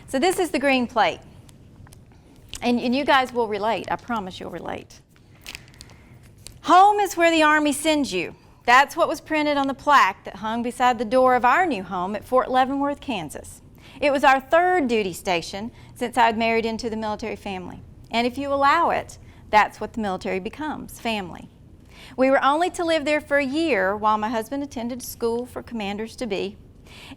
So this is the green plate. And you guys will relate. I promise you'll relate. Home is where the Army sends you. That's what was printed on the plaque that hung beside the door of our new home at Fort Leavenworth, Kansas. It was our third duty station since I'd married into the military family. And if you allow it, that's what the military becomes, family. We were only to live there for a year while my husband attended school for commanders-to-be.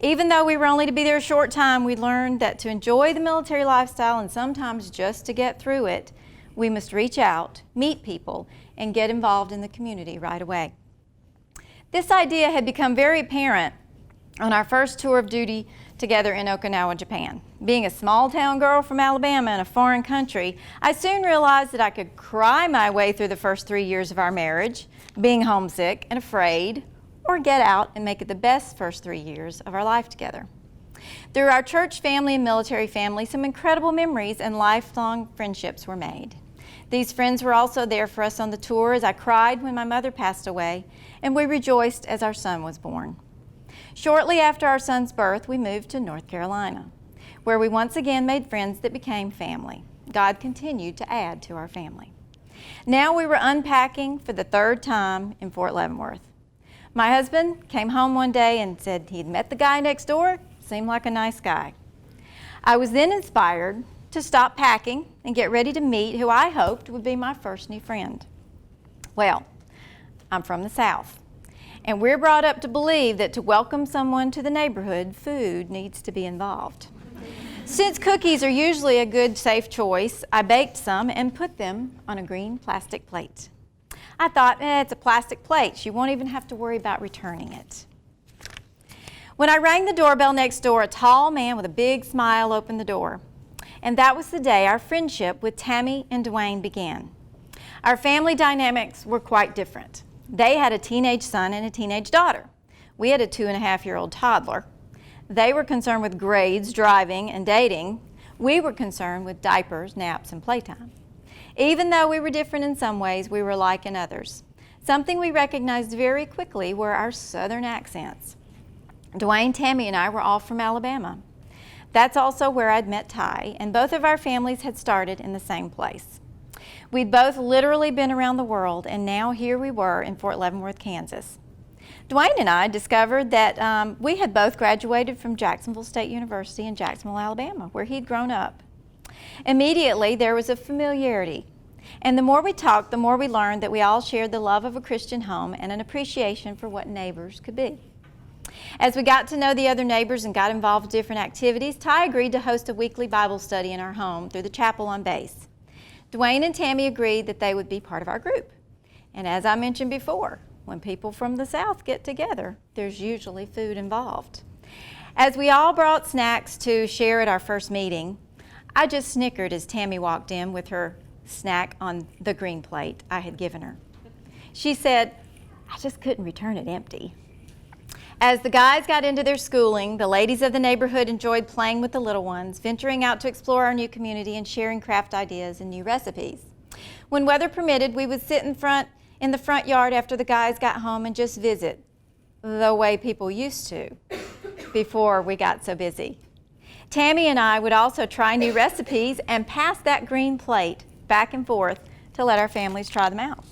Even though we were only to be there a short time, we learned that to enjoy the military lifestyle and sometimes just to get through it, we must reach out, meet people, and get involved in the community right away. This idea had become very apparent on our first tour of duty together in Okinawa, Japan. Being a small town girl from Alabama in a foreign country, I soon realized that I could cry my way through the first 3 years of our marriage, being homesick and afraid, or get out and make it the best first 3 years of our life together. Through our church family and military family, some incredible memories and lifelong friendships were made. These friends were also there for us on the tour as I cried when my mother passed away, and we rejoiced as our son was born. Shortly after our son's birth, we moved to North Carolina, where we once again made friends that became family. God continued to add to our family. Now we were unpacking for the third time in Fort Leavenworth. My husband came home one day and said he'd met the guy next door, seemed like a nice guy. I was then inspired to stop packing and get ready to meet who I hoped would be my first new friend. Well, I'm from the South, and we're brought up to believe that to welcome someone to the neighborhood, food needs to be involved. Since cookies are usually a good, safe choice, I baked some and put them on a green plastic plate. I thought, it's a plastic plate. She won't even have to worry about returning it. When I rang the doorbell next door, a tall man with a big smile opened the door. And that was the day our friendship with Tammy and Dwayne began. Our family dynamics were quite different. They had a teenage son and a teenage daughter. We had a 2.5-year-old toddler. They were concerned with grades, driving, and dating. We were concerned with diapers, naps, and playtime. Even though we were different in some ways, we were alike in others. Something we recognized very quickly were our southern accents. Dwayne, Tammy, and I were all from Alabama. That's also where I'd met Ty, and both of our families had started in the same place. We'd both literally been around the world, and now here we were in Fort Leavenworth, Kansas. Dwayne and I discovered that we had both graduated from Jacksonville State University in Jacksonville, Alabama, where he'd grown up. Immediately, there was a familiarity, and the more we talked, the more we learned that we all shared the love of a Christian home and an appreciation for what neighbors could be. As we got to know the other neighbors and got involved in different activities, Ty agreed to host a weekly Bible study in our home through the chapel on base. Dwayne and Tammy agreed that they would be part of our group. And as I mentioned before, when people from the South get together, there's usually food involved. As we all brought snacks to share at our first meeting, I just snickered as Tammy walked in with her snack on the green plate I had given her. She said, "I just couldn't return it empty." As the guys got into their schooling, the ladies of the neighborhood enjoyed playing with the little ones, venturing out to explore our new community and sharing craft ideas and new recipes. When weather permitted, we would sit in the front yard after the guys got home and just visit, the way people used to before we got so busy. Tammy and I would also try new recipes and pass that green plate back and forth to let our families try them out.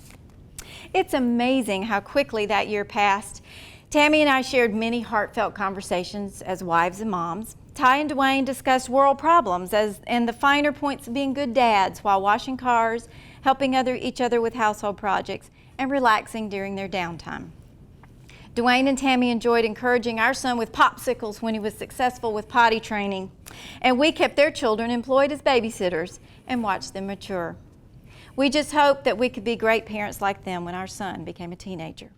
It's amazing how quickly that year passed. Tammy and I shared many heartfelt conversations as wives and moms. Ty and Dwayne discussed world problems and the finer points of being good dads while washing cars, helping each other with household projects, and relaxing during their downtime. Dwayne and Tammy enjoyed encouraging our son with popsicles when he was successful with potty training, and we kept their children employed as babysitters and watched them mature. We just hoped that we could be great parents like them when our son became a teenager.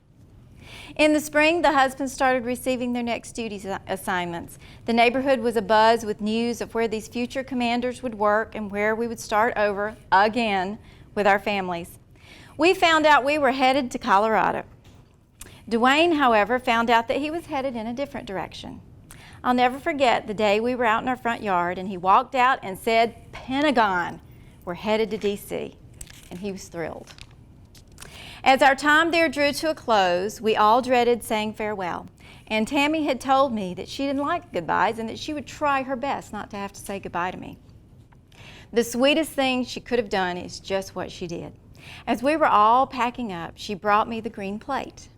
In the spring, the husbands started receiving their next duty assignments. The neighborhood was abuzz with news of where these future commanders would work and where we would start over again with our families. We found out we were headed to Colorado. Dwayne, however, found out that he was headed in a different direction. I'll never forget the day we were out in our front yard and he walked out and said, "Pentagon, we're headed to D.C." And he was thrilled. As our time there drew to a close, we all dreaded saying farewell. And Tammy had told me that she didn't like goodbyes and that she would try her best not to have to say goodbye to me. The sweetest thing she could have done is just what she did. As we were all packing up, she brought me the green plate.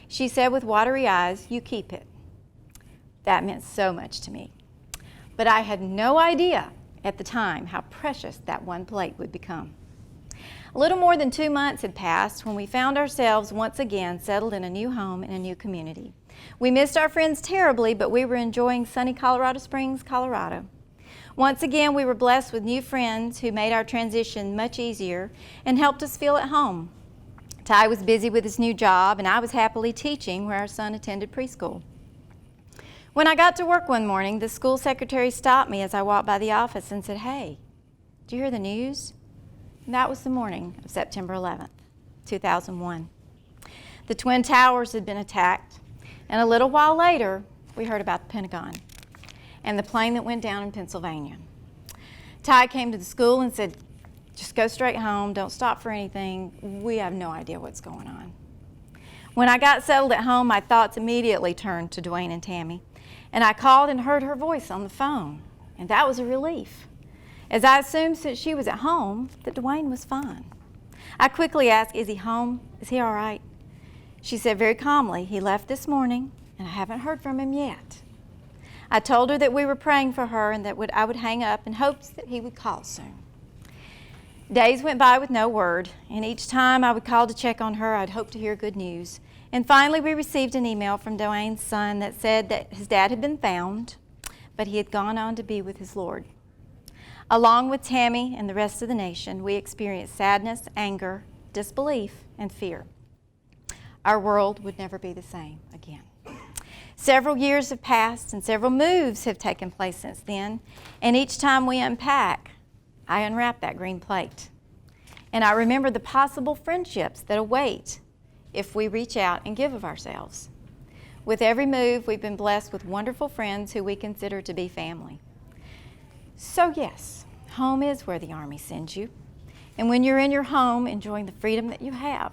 She said with watery eyes, "You keep it." That meant so much to me. But I had no idea at the time how precious that one plate would become. A little more than 2 months had passed when we found ourselves once again settled in a new home in a new community. We missed our friends terribly, but we were enjoying sunny Colorado Springs, Colorado. Once again, we were blessed with new friends who made our transition much easier and helped us feel at home. Ty was busy with his new job, and I was happily teaching where our son attended preschool. When I got to work one morning, the school secretary stopped me as I walked by the office and said, "Hey, did you hear the news?" And that was the morning of September 11th, 2001. The Twin Towers had been attacked, and a little while later, we heard about the Pentagon and the plane that went down in Pennsylvania. Ty came to the school and said, "Just go straight home, don't stop for anything. We have no idea what's going on." When I got settled at home, my thoughts immediately turned to Dwayne and Tammy, and I called and heard her voice on the phone, and that was a relief, as I assumed since she was at home that Dwayne was fine. I quickly asked, "Is he home? Is he all right?" She said very calmly, "He left this morning, and I haven't heard from him yet." I told her that we were praying for her and that I would hang up in hopes that he would call soon. Days went by with no word, and each time I would call to check on her, I'd hope to hear good news. And finally, we received an email from Dwayne's son that said that his dad had been found, but he had gone on to be with his Lord. Along with Tammy and the rest of the nation, we experienced sadness, anger, disbelief, and fear. Our world would never be the same again. Several years have passed and several moves have taken place since then, and each time we unpack, I unwrap that green plate. And I remember the possible friendships that await if we reach out and give of ourselves. With every move, we've been blessed with wonderful friends who we consider to be family. So yes, home is where the Army sends you. And when you're in your home enjoying the freedom that you have,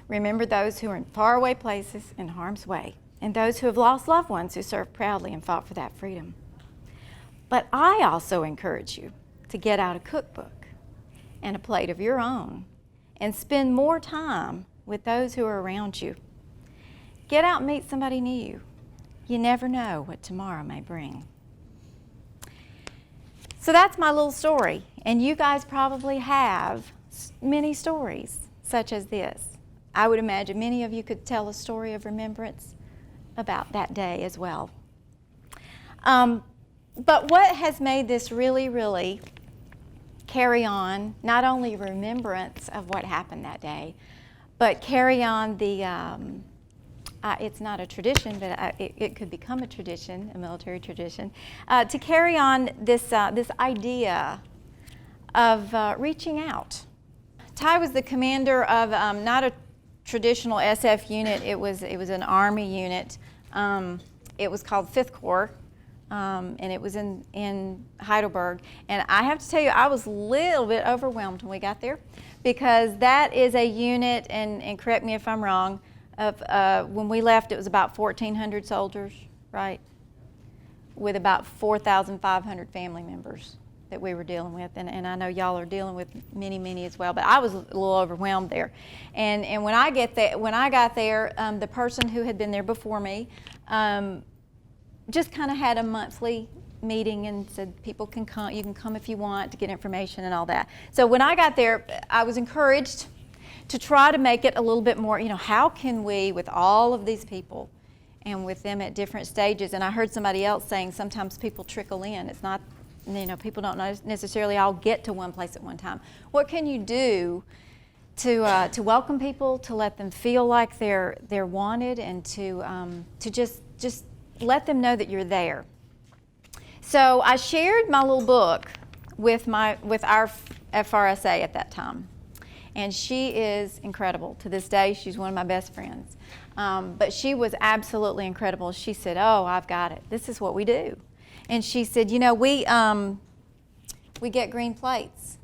remember those who are in faraway places in harm's way, and those who have lost loved ones who served proudly and fought for that freedom. But I also encourage you to get out a cookbook and a plate of your own and spend more time with those who are around you. Get out and meet somebody new. You never know what tomorrow may bring. So that's my little story, and you guys probably have many stories such as this. I would imagine many of you could tell a story of remembrance about that day as well. But what has made this really carry on, not only remembrance of what happened that day, but carry on the, it's not a tradition, but it could become a tradition, a military tradition, to carry on this idea of reaching out. Ty was the commander of not a traditional SF unit. It was an Army unit. It was called 5th Corps, and it was in Heidelberg. And I have to tell you, I was a little bit overwhelmed when we got there, because that is a unit, and correct me if I'm wrong, of when we left it was about 1,400 soldiers, right? With about 4,500 family members that we were dealing with, and I know y'all are dealing with many as well, but I was a little overwhelmed there. And when I got there, the person who had been there before me just kind of had a monthly meeting and said people can come, you can come if you want to get information and all that. So when I got there, I was encouraged to try to make it a little bit more, how can we, with all of these people and with them at different stages, and I heard somebody else saying sometimes people trickle in. It's not, people don't necessarily all get to one place at one time. What can you do to welcome people, to let them feel like they're wanted, and to just let them know that you're there? So I shared my little book with our FRSA at that time, and she is incredible. To this day, she's one of my best friends. But she was absolutely incredible. She said, "Oh, I've got it. This is what we do." And she said, we get green plates.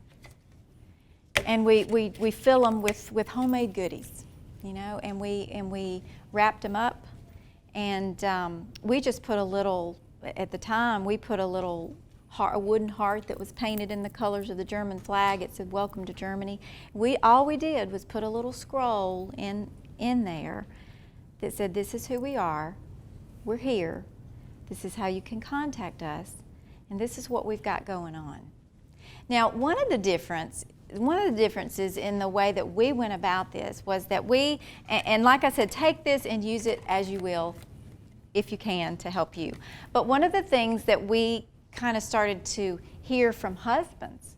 and we fill them with homemade goodies, you know, and we wrapped them up, and we just put a little, at the time, we put a little a wooden heart that was painted in the colors of the German flag. It said, "Welcome to Germany." All we did was put a little scroll in there that said, "This is who we are, we're here, this is how you can contact us, and this is what we've got going on." Now, one of the differences in the way that we went about this was that and like I said, take this and use it as you will, if you can, to help you. But one of the things that we kind of started to hear from husbands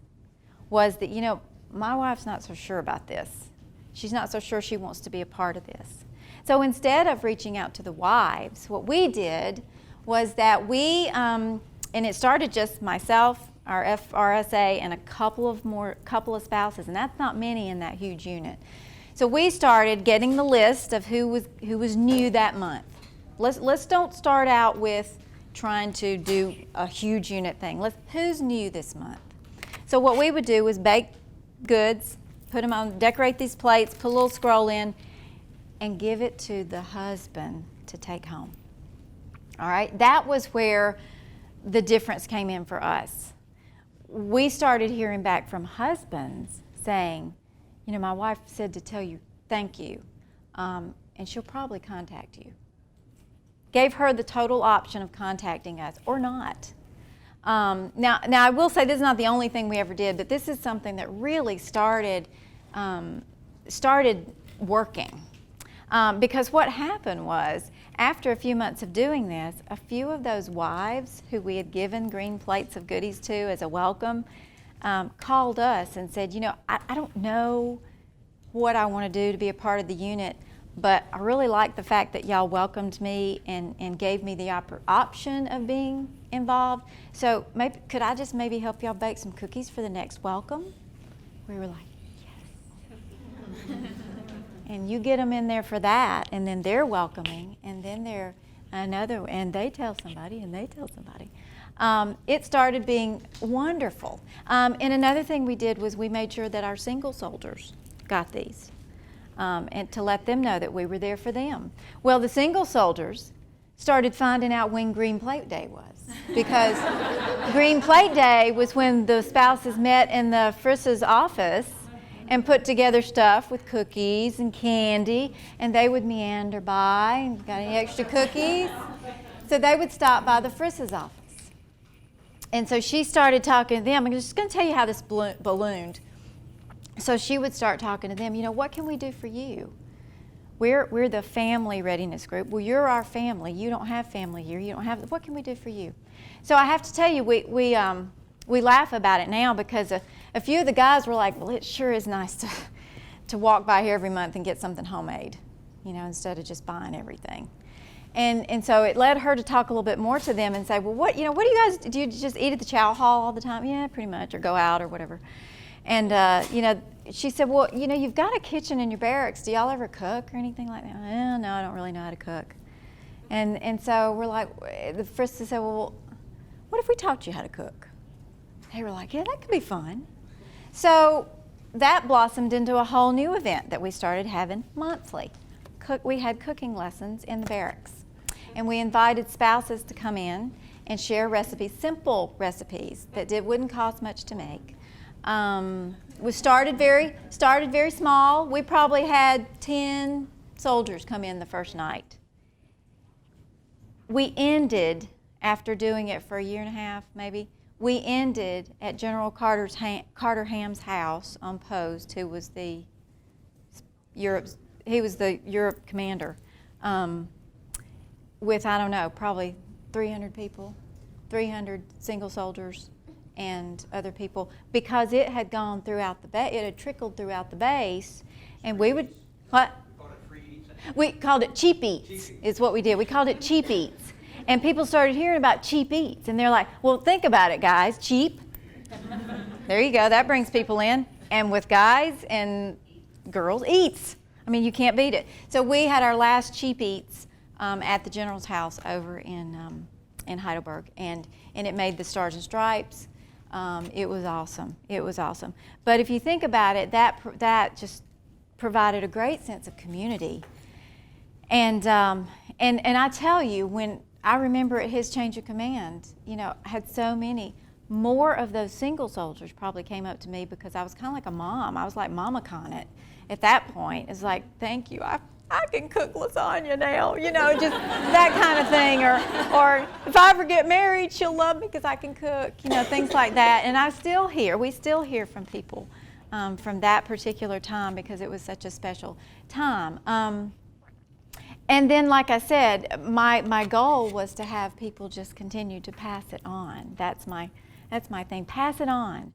was that, you know, my wife's not so sure about this. She's not so sure she wants to be a part of this. So instead of reaching out to the wives, what we did was that and it started just myself, our FRSA, and a couple of spouses, and that's not many in that huge unit. So we started getting the list of who was new that month. Let's don't start out with trying to do a huge unit thing. Who's new this month? So what we would do was bake goods, put them on, decorate these plates, put a little scroll in, and give it to the husband to take home. All right, that was where the difference came in for us. We started hearing back from husbands saying, you know, my wife said to tell you thank you, and she'll probably contact you. Gave her the total option of contacting us or not. Now I will say this is not the only thing we ever did, but this is something that really started working. Because what happened was, after a few months of doing this, a few of those wives who we had given green plates of goodies to as a welcome called us and said, you know, I don't know what I want to do to be a part of the unit, but I really like the fact that y'all welcomed me and gave me the option of being involved. So could I just maybe help y'all bake some cookies for the next welcome? We were like, yes. And you get them in there for that, and then they're welcoming, and then they're another, and they tell somebody, and they tell somebody. It started being wonderful. And another thing we did was we made sure that our single soldiers got these. And to let them know that we were there for them. Well, the single soldiers started finding out when Green Plate Day was, because Green Plate Day was when the spouses met in the Friss's office and put together stuff with cookies and candy, and they would meander by and got any extra cookies. So they would stop by the Friss's office. And so she started talking to them. I'm just going to tell you how this ballooned. So she would start talking to them, you know, what can we do for you? We're the family readiness group. Well, you're our family. You don't have family here. You don't have, what can we do for you? So I have to tell you, we laugh about it now because a few of the guys were like, well, it sure is nice to walk by here every month and get something homemade, you know, instead of just buying everything. And so it led her to talk a little bit more to them and say, well, what do you guys, do you just eat at the chow hall all the time? Yeah, pretty much, or go out or whatever. And, you know, she said, well, you know, you've got a kitchen in your barracks. Do y'all ever cook or anything like that? No, I don't really know how to cook. And so we're like, the Frista said, well, what if we taught you how to cook? They were like, yeah, that could be fun. So that blossomed into a whole new event that we started having monthly. We had cooking lessons in the barracks. And we invited spouses to come in and share recipes, simple recipes that wouldn't cost much to make. We started very small. We probably had 10 soldiers come in the first night. We ended, after doing it for a year and a half maybe, we ended at General Carter Ham's house on post, who was the Europe commander, with, I don't know, probably 300 people, 300 single soldiers and other people, because it had gone throughout the base, it had trickled throughout the base, and we would, what? We called it cheap eats, is what we did. We called it cheap eats. And people started hearing about cheap eats, and they're like, well, think about it, guys, cheap. There you go, that brings people in. And with guys and girls, eats. I mean, you can't beat it. So we had our last cheap eats at the General's house over in Heidelberg, and it made the Stars and Stripes. It was awesome. It was awesome. But if you think about it, that just provided a great sense of community. And I tell you, when I remember at his change of command, you know, I had so many. More of those single soldiers probably came up to me because I was kind of like a mom. I was like Mama Connett at that point. It's like, thank you. I can cook lasagna now, you know, just that kind of thing. Or if I ever get married, she'll love me because I can cook, you know, things like that. And we still hear from people from that particular time because it was such a special time. And then, like I said, my goal was to have people just continue to pass it on. That's my thing. Pass it on.